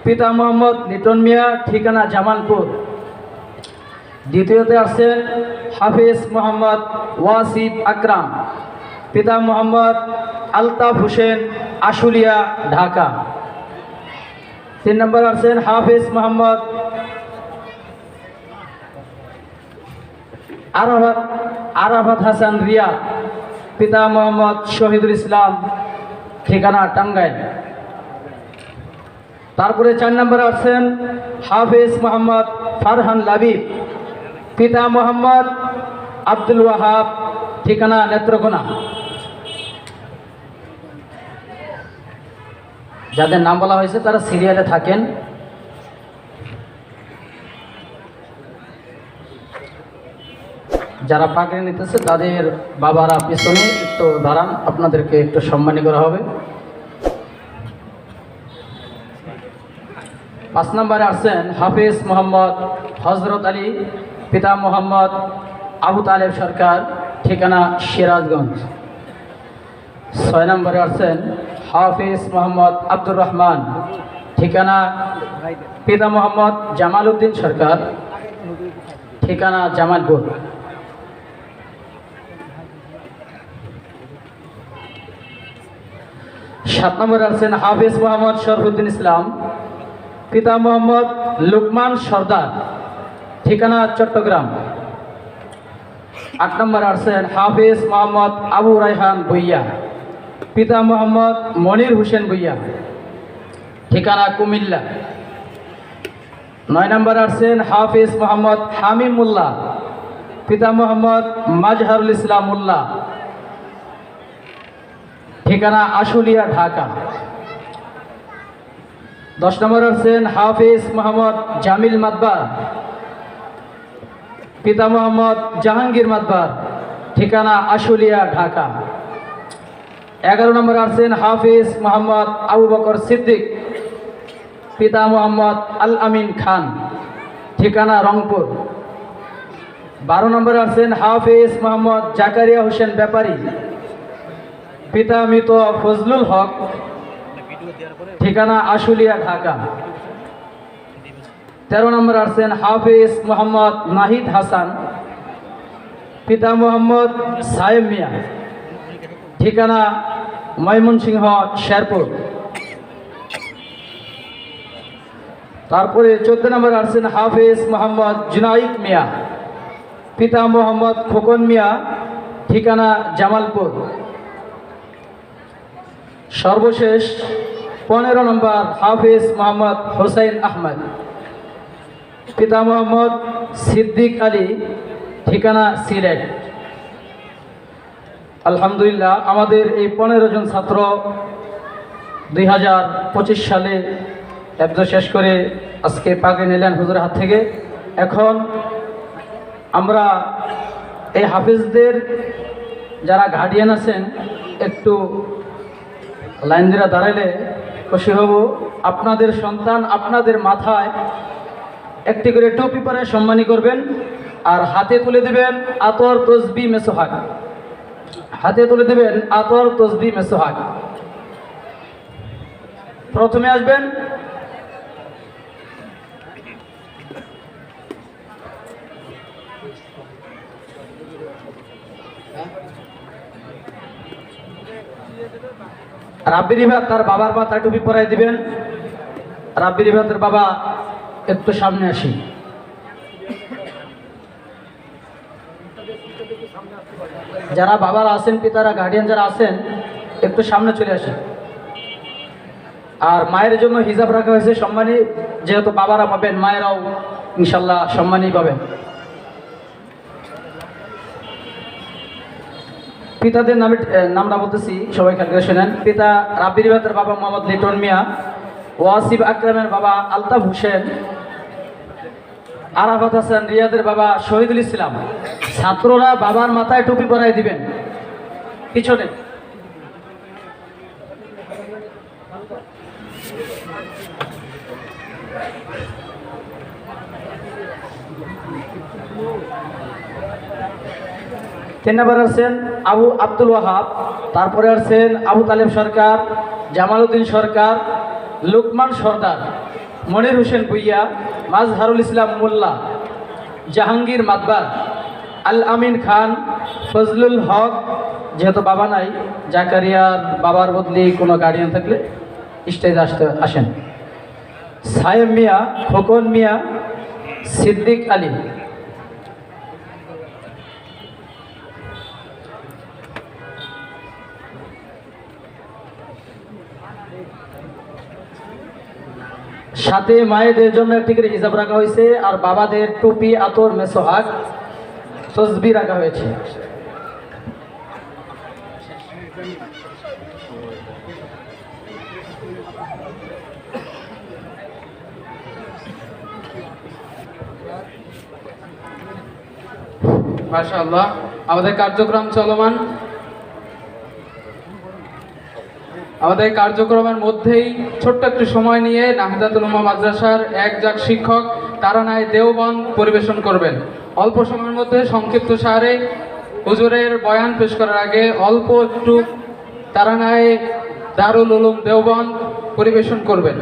পিতা মোহাম্মদ লিটন মিয়া, ঠিকানা জামালপুর। দ্বিতীয়তে আছেন হাফিজ মোহাম্মদ ওয়াসিফ আকরাম, পিতা মোহাম্মদ আলতাফ হোসেন, আশুলিয়া, ঢাকা। 3 নম্বর আছেন হাফিজ মোহাম্মদ আরাফাত হাসান রিয়াদ, পিতা মোহাম্মদ শহীদুল ইসলাম, ঠিকানা টাঙ্গাইল। তারপরে 4 নম্বরে আছেন হাফিজ মোহাম্মদ ফারহান লাবিব, পিতা মোহাম্মদ আব্দুল ওয়াহাব, ঠিকানা নেত্রকোনা। যাদের নাম বলা হয়েছে তারা সিরিয়ালে থাকেন। যারা পাগড়ি নিতেছে তাদের বাবারা পিছনে একটু দাঁড়ান, আপনাদেরকে একটু সম্মানী করা হবে। 5 নম্বরে আছেন হাফিজ মোহাম্মদ হজরত আলী, পিতা মোহাম্মদ আবু তালেব সরকার, ঠিকানা সিরাজগঞ্জ। 6 নম্বরে আছেন হাফিজ মোহাম্মদ আব্দুর রহমান, ঠিকানা পিতা মোহাম্মদ জামাল উদ্দিন সরকার, ঠিকানা জামালপুর। 7 নম্বরে আছেন হাফিজ মোহাম্মদ শরফুদ্দিন ইসলাম, পিতা মোহাম্মদ লুকমান সর্দার, ঠিকানা চট্টগ্রাম। 8 নম্বরে আছেন হাফিজ মোহাম্মদ আবু রায়হান ভুইয়া, পিতা মোহাম্মদ মনির হোসেন ভুইয়া, ঠিকানা কুমিল্লা। 9 নম্বরে আছেন হাফিজ মোহাম্মদ হামিম মোল্লা, পিতা মোহাম্মদ মাজহারুল ইসলাম মোল্লা, ঠিকানা আশুলিয়া, ঢাকা। 10 নম্বরে আছেন হাফিজ মোহাম্মদ জামিল মাদবার, পিতা মোহাম্মদ জাহাঙ্গীর মাদবার, ঠিকানা আশুলিয়া, ঢাকা। 11 নম্বরে আছেন হাফিজ মোহাম্মদ আবু বকর সিদ্দিক, পিতা মোহাম্মদ আল আমিন খান, ঠিকানা রংপুর। 12 নম্বরে আছেন হাফিজ মোহাম্মদ জাকারিয়া হোসেন ব্যাপারী, পিতা মৃত ফজলুল হক, ঠিকানা আশুলিয়া, ঢাকা। 13 নম্বরে আছেন হাফিজ মোহাম্মদ নাহিদ হাসান, পিতা মোহাম্মদ সায়েম মিয়া, ঠিকানা ময়মনসিংহ, শেরপুর। তারপরে 14 নম্বরে আছেন হাফিজ মোহাম্মদ জুনাইদ মিয়া, পিতা মোহাম্মদ খোকন মিয়া, ঠিকানা জামালপুর। সর্বশেষ 15 নম্বর হাফিজ মোহাম্মদ হোসাইন আহমদ, পিতা মোহাম্মদ সিদ্দিক আলী, ঠিকানা সিলেট। আলহামদুলিল্লাহ, আমাদের এই 15 জন ছাত্র 2025 সালে এফজ শেষ করে আজকে পাগড়ি নিলেন হুজুরের হাত থেকে। এখন আমরা এই হাফিজদের যারা গার্ডিয়ান আছেন একটু লাইন দিয়ে দাঁড়াইলে খুশি হব। আপনাদের সন্তান আপনাদের মাথায় একটি করে টুপি পরে সম্মানী করবেন, আর হাতে তুলে দেবেন আতর তসবি মেসোহাগ, হাতে তুলে দেবেন আতর তসবি মেসোহাগ। প্রথমে আসবেন রাব্বি রিভাত, তার বাবার মাথায় টুপি পরাই দিবেন। রাব্বি রিভাতের বাবা একটু সামনে আসি। যারা বাবারা আছেন, পিতারা গার্ডিয়ান যারা আছেন একটু সামনে চলে আসেন। আর মায়ের জন্য হিজাব রাখা হয়েছে সম্মানী, যেহেতু বাবারা পাবেন মায়েরাও ইনশাল্লাহ সম্মানী পাবেন। পিতাদের নামটা বলতেছি, সবাই খেয়াল করে শোনেন। পিতা রাব্বি রিভাতের বাবা মোহাম্মদ লিটন মিয়া, ওয়াসিফ আকরামের বাবা আলতাফ হোসেন, আরাফাত হাসান রিয়াদের বাবা শহীদুল ইসলাম। ছাত্ররা বাবার মাথায় টুপি পরাই দিবেন পিছনে। তিন নম্বর আছেন আবু আব্দুল ওয়াহাব, তারপরে আছেন আবু তালেব সরকার, জামাল উদ্দিন সরকার, লুকমান সর্দার, মনির হোসেন ভুইয়া, মাজহারুল ইসলাম মোল্লা, জাহাঙ্গীর মাতবার, আল আমিন খান, ফজলুল হক, যেহেতু বাবা নাই, জাকারিয়ার বাবার বদলি কোনো গার্ডিয়ান থাকলে স্টেজে আসেন। সায়েম মিয়া, খোকন মিয়া, সিদ্দিক আলী। সাথে মায়েদের জন্য একটি করে হিসাব রাখা হয়েছে, আর বাবাদের টুপি, আতর, মেসোহাগ, তসবি রাখা হয়েছে। মাশাআল্লাহ, আমাদের কার্যক্রম চলমান। আমাদের কার্যক্রমের মধ্যেই ছোট্ট একটু সময় নিয়ে নাহদাতুল উম্মাহ মাদ্রাসার একজন শিক্ষক তারানায়ে দেওবন্দ পরিবেশন করবেন। অল্প সময়ের মধ্যে সংক্ষিপ্ত সারে হুজুরের বয়ান পেশ করার আগে অল্প একটু তারানায়ে দারুল উলুম দেওবন্দ পরিবেশন করবেন।